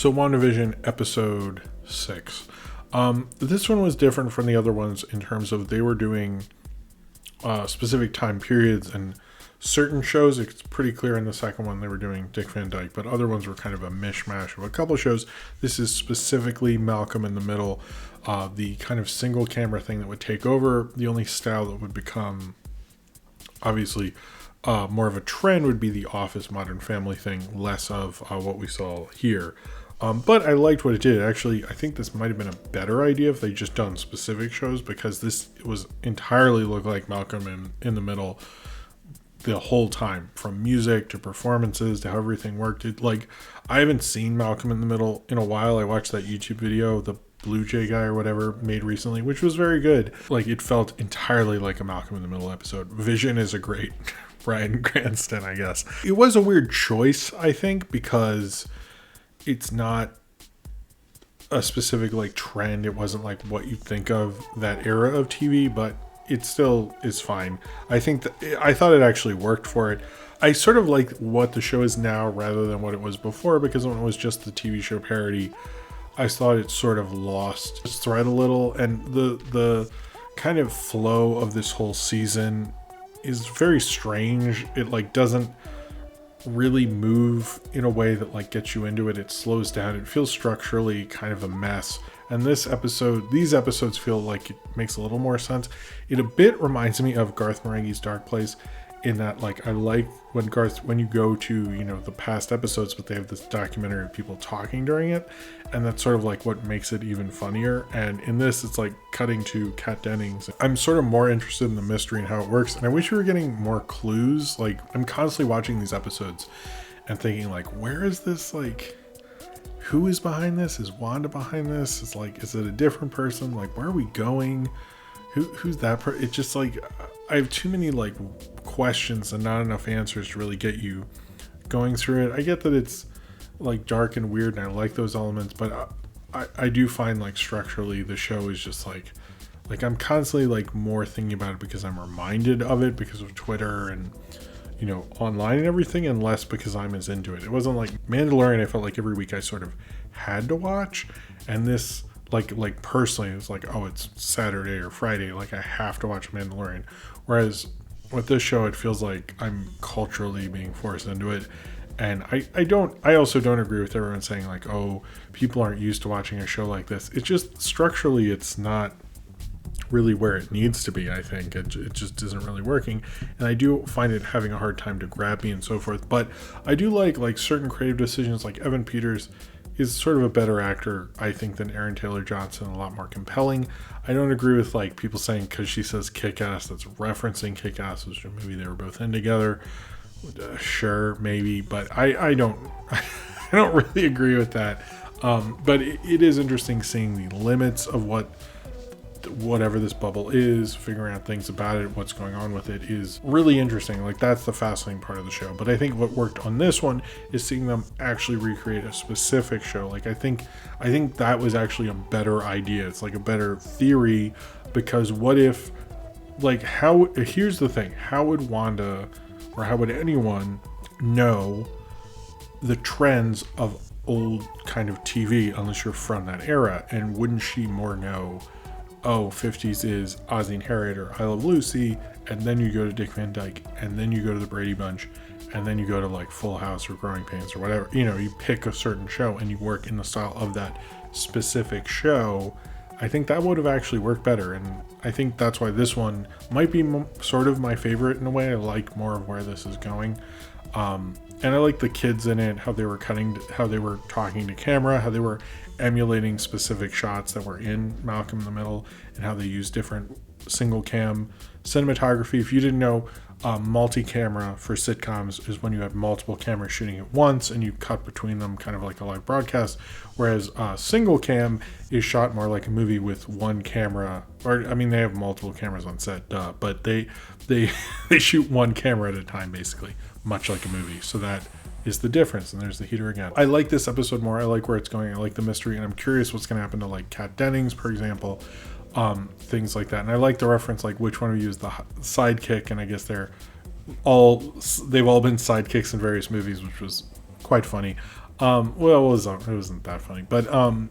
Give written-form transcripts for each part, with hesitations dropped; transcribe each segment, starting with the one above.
So WandaVision episode 6. This one was different from the other ones in terms of they were doing specific time periods and certain shows. It's pretty clear in the second one they were doing Dick Van Dyke, but other ones were kind of a mishmash of a couple shows. This is specifically Malcolm in the Middle, the kind of single camera thing that would take over. The only style that would become obviously more of a trend would be the Office Modern Family thing, less of what we saw here. But I liked what it did. Actually, I think this might have been a better idea if they just done specific shows, because this was entirely looked like Malcolm in the Middle the whole time, from music to performances to how everything worked. I haven't seen Malcolm in the Middle in a while. I watched that YouTube video the Blue Jay guy or whatever made recently, which was very good. It felt entirely like a Malcolm in the Middle episode. Vision is a great Bryan Cranston, I guess. It was a weird choice, I think, because it's not a specific trend. It wasn't like what you think of that era of TV, but it still is fine. I thought it actually worked for it. I sort of like what the show is now rather than what it was before, because when it was just the TV show parody, I thought it sort of lost its thread a little, and the kind of flow of this whole season is very strange. It doesn't really move in a way that gets you into it. It slows down. It feels structurally kind of a mess. And these episodes feel like it makes a little more sense. It a bit reminds me of Garth Marenghi's Dark Place, in that I like when you go to the past episodes, but they have this documentary of people talking during it, and that's sort of what makes it even funnier. And in this, it's cutting to Kat Dennings. I'm sort of more interested in the mystery and how it works, and I wish we were getting more clues. I'm constantly watching these episodes and thinking where is this, who is behind this? Is Wanda behind this? Is it a different person? Where are we going? Who's that person? It's just I have too many questions and not enough answers to really get you going through it. I get that it's dark and weird, and I like those elements, but I do find structurally the show is just I'm constantly more thinking about it because I'm reminded of it because of Twitter and online and everything, and less because I'm as into it. It wasn't like Mandalorian. I felt like every week I sort of had to watch, and this personally it was oh, it's Saturday or Friday, I have to watch Mandalorian. Whereas with this show, it feels like I'm culturally being forced into it. And I also don't agree with everyone saying oh, people aren't used to watching a show like this. It's just structurally, it's not really where it needs to be. I think it just isn't really working, and I do find it having a hard time to grab me and so forth. But I do like certain creative decisions. Evan Peters is sort of a better actor, I think, than Aaron Taylor Johnson, a lot more compelling. I don't agree with people saying because she says Kick-Ass that's referencing Kick-Ass, which maybe they were both in together. Sure, maybe, but I don't I don't really agree with that. But it is interesting seeing the limits of whatever this bubble is, figuring out things about it, what's going on with it is really interesting. That's the fascinating part of the show. But I think what worked on this one is seeing them actually recreate a specific show. I think that was actually a better idea. It's a better theory, because what if here's the thing, how would Wanda or how would anyone know the trends of old kind of TV unless you're from that era? And wouldn't she more know, oh, 50s is Ozzie and Harriet or I Love Lucy, and then you go to Dick Van Dyke, and then you go to the Brady Bunch, and then you go to Full House or Growing Pains or whatever. You pick a certain show and you work in the style of that specific show. I think that would have actually worked better, and I think that's why this one might be sort of my favorite in a way. I like more of where this is going. And I like the kids in it, how they were talking to camera, how they were emulating specific shots that were in Malcolm in the Middle, and how they use different single cam cinematography. If you didn't know, multi-camera for sitcoms is when you have multiple cameras shooting at once and you cut between them, kind of like a live broadcast, whereas single cam is shot more like a movie with one camera, or they have multiple cameras on set, but they shoot one camera at a time, basically, much like a movie. So that is the difference, and there's the heater again. I like this episode more. I like where it's going. I like the mystery, and I'm curious what's going to happen to Kat Dennings, for example. Things like that. And I like the reference, which one of you is the sidekick, and I guess they've all been sidekicks in various movies, which was quite funny. Well, it wasn't that funny, but I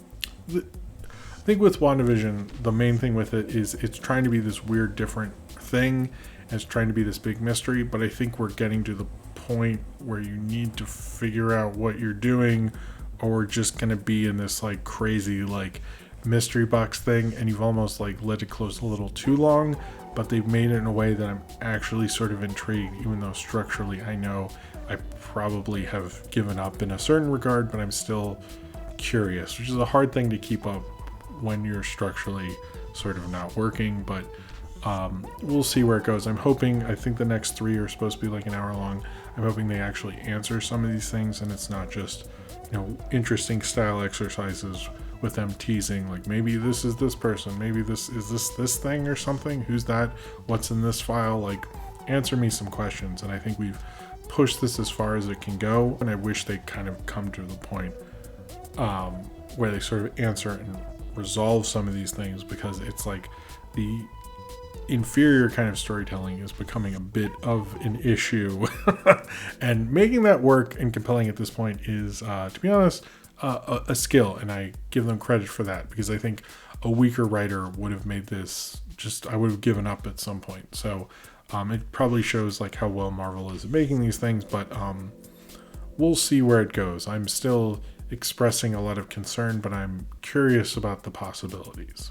think with WandaVision, the main thing with it is it's trying to be this weird, different thing. And it's trying to be this big mystery, but I think we're getting to the point where you need to figure out what you're doing, or we're just gonna be in this like crazy like mystery box thing, and you've almost like let it close a little too long. But they've made it in a way that I'm actually sort of intrigued, even though structurally I know I probably have given up in a certain regard, but I'm still curious, which is a hard thing to keep up when you're structurally sort of not working. But we'll see where it goes. I think the next 3 are supposed to be like an hour long. I'm hoping they actually answer some of these things, and it's not just, interesting style exercises with them teasing, like maybe this is this person, maybe this thing or something, who's that, what's in this file, like answer me some questions. And I think we've pushed this as far as it can go, and I wish they kind of come to the point where they sort of answer and resolve some of these things, because it's like the inferior kind of storytelling is becoming a bit of an issue. And making that work and compelling at this point is, to be honest, a skill, and I give them credit for that, because I think a weaker writer would have made this I would have given up at some point. So it probably shows like how well Marvel is at making these things, but we'll see where it goes. I'm still expressing a lot of concern, but I'm curious about the possibilities.